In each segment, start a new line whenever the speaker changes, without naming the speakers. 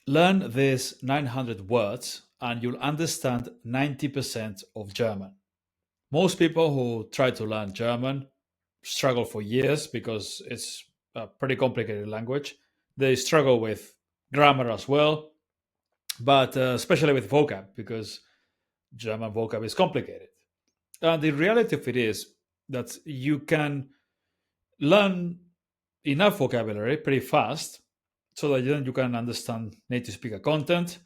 Learn these 900 words and you'll understand 90% of German. Most people who try to learn German struggle for years because it's a pretty complicated language. They struggle with grammar as well, but especially with vocab because German vocab is complicated. And the reality of it is that you can learn enough vocabulary pretty fast so that then you can understand native speaker content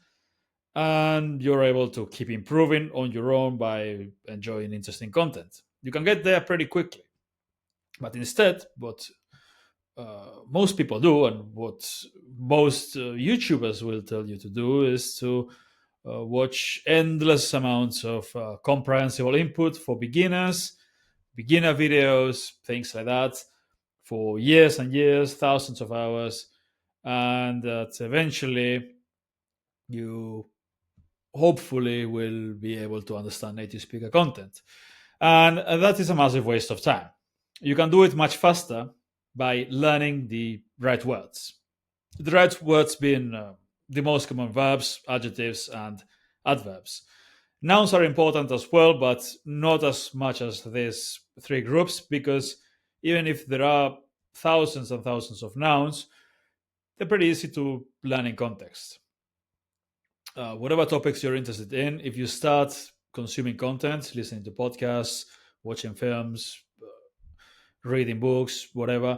and you're able to keep improving on your own by enjoying interesting content. You can get there pretty quickly. But instead, what most people do and what most YouTubers will tell you to do is to watch endless amounts of comprehensible input for beginners, beginner videos, things like that, for years and years, thousands of hours, and that eventually you hopefully will be able to understand native speaker content. And that is a massive waste of time. You can do it much faster by learning the right words. The right words being the most common verbs, adjectives, and adverbs. Nouns are important as well, but not as much as these three groups, because even if there are thousands and thousands of nouns, they're pretty easy to learn in context. Whatever topics you're interested in, if you start consuming content, listening to podcasts, watching films, reading books, whatever,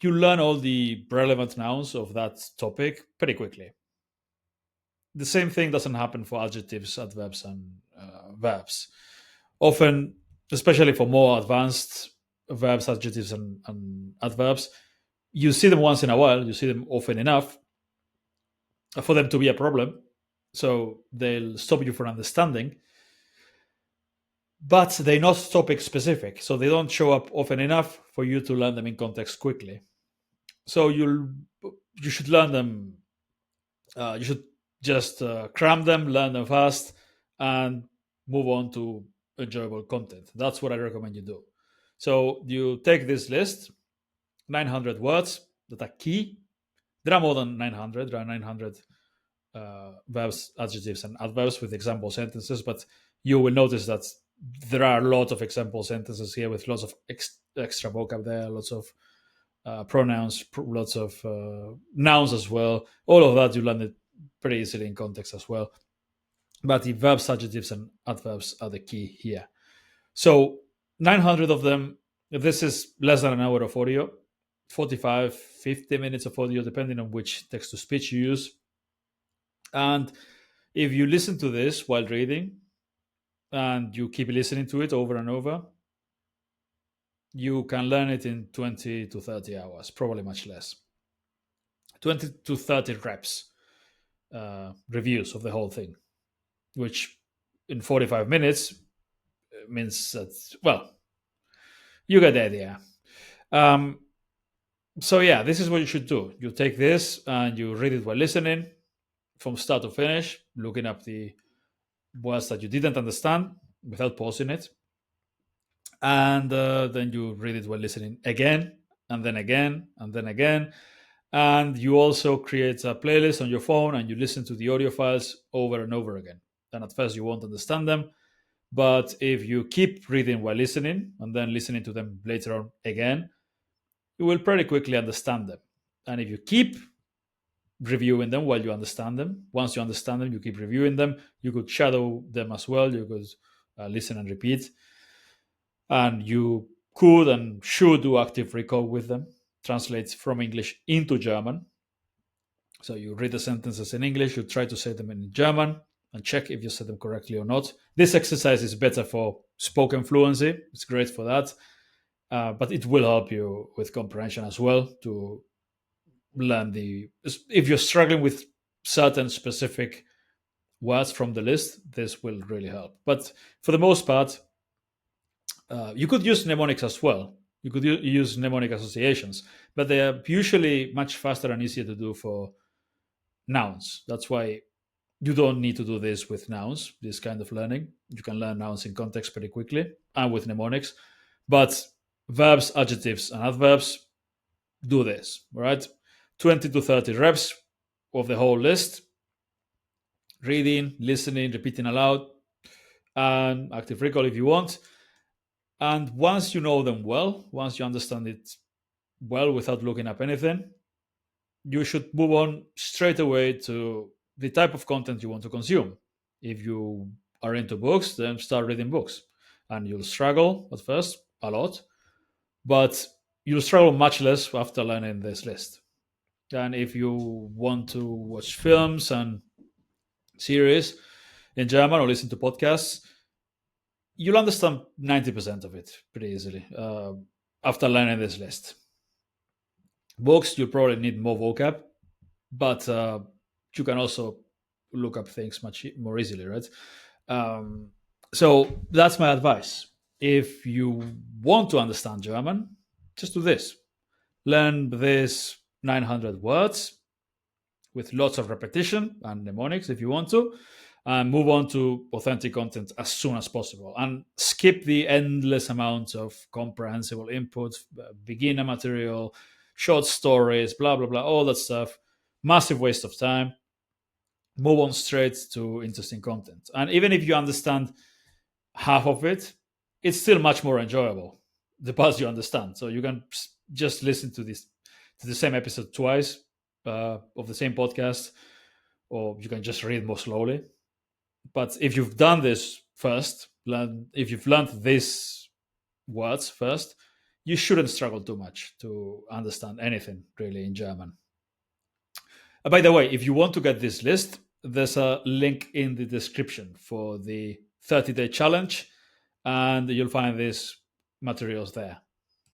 you learn all the relevant nouns of that topic pretty quickly. The same thing doesn't happen for adjectives, adverbs, and verbs. Often, especially for more advanced verbs, adjectives, and adverbs, you see them once in a while, you see them often enough for them to be a problem. So they'll stop you from understanding, but they're not topic specific. So they don't show up often enough for you to learn them in context quickly. So you should learn them. You should just cram them, learn them fast, and move on to enjoyable content. That's what I recommend you do. So you take this list, 900 words that are key. There are more than 900. There are 900 verbs, adjectives, and adverbs with example sentences, but you will notice that there are a lot of example sentences here with lots of extra vocab there, lots of pronouns, lots of nouns as well. All of that you learn it pretty easily in context as well. But the verbs, adjectives, and adverbs are the key here. So 900 of them. This is less than an hour of audio, 45, 50 minutes of audio, depending on which text to speech you use. And if you listen to this while reading and you keep listening to it over and over, you can learn it in 20 to 30 hours, probably much less. 20 to 30 reps, reviews of the whole thing, which in 45 minutes means that, well, you get the idea. So, yeah, this is what you should do. You take this and you read it while listening from start to finish, looking up the words that you didn't understand without pausing it. And then you read it while listening again, and then again, and then again. And you also create a playlist on your phone and you listen to the audio files over and over again. And at first you won't understand them, but if you keep reading while listening and then listening to them later on again, you will pretty quickly understand them. And if you keep reviewing them while you understand them, once you understand them, you keep reviewing them. You could shadow them as well. You could listen and repeat. And you could and should do active recall with them, translate from English into German. So you read the sentences in English, you try to say them in German, and check if you said them correctly or not. This exercise is better for spoken fluency. It's great for that. But it will help you with comprehension as well to learn if you're struggling with certain specific words from the list, this will really help. But for the most part, you could use mnemonics as well. You could use mnemonic associations, but they are usually much faster and easier to do for nouns. That's why you don't need to do this with nouns, this kind of learning. You can learn nouns in context pretty quickly and with mnemonics. But verbs, adjectives, and adverbs, do this, right? 20 to 30 reps of the whole list, reading, listening, repeating aloud, and active recall if you want. And once you know them well, once you understand it well without looking up anything, you should move on straight away to the type of content you want to consume. If you are into books, then start reading books. And you'll struggle at first a lot, but you'll struggle much less after learning this list. And if you want to watch films and series in German or listen to podcasts, you'll understand 90% of it pretty easily after learning this list. Books, you'll probably need more vocab, but you can also look up things much more easily, right? So that's my advice. If you want to understand German, just do this. Learn this 900 words with lots of repetition and mnemonics if you want to, and move on to authentic content as soon as possible. And skip the endless amounts of comprehensible input, beginner material, short stories, blah, blah, blah, all that stuff. Massive waste of time. Move on straight to interesting content. And even if you understand half of it, it's still much more enjoyable the parts you understand. So you can just listen to the same episode twice of the same podcast, or you can just read more slowly. But if you've done this first, if you've learned these words first, you shouldn't struggle too much to understand anything really in German. By the way, if you want to get this list, there's a link in the description for the 30-day challenge, and you'll find these materials there.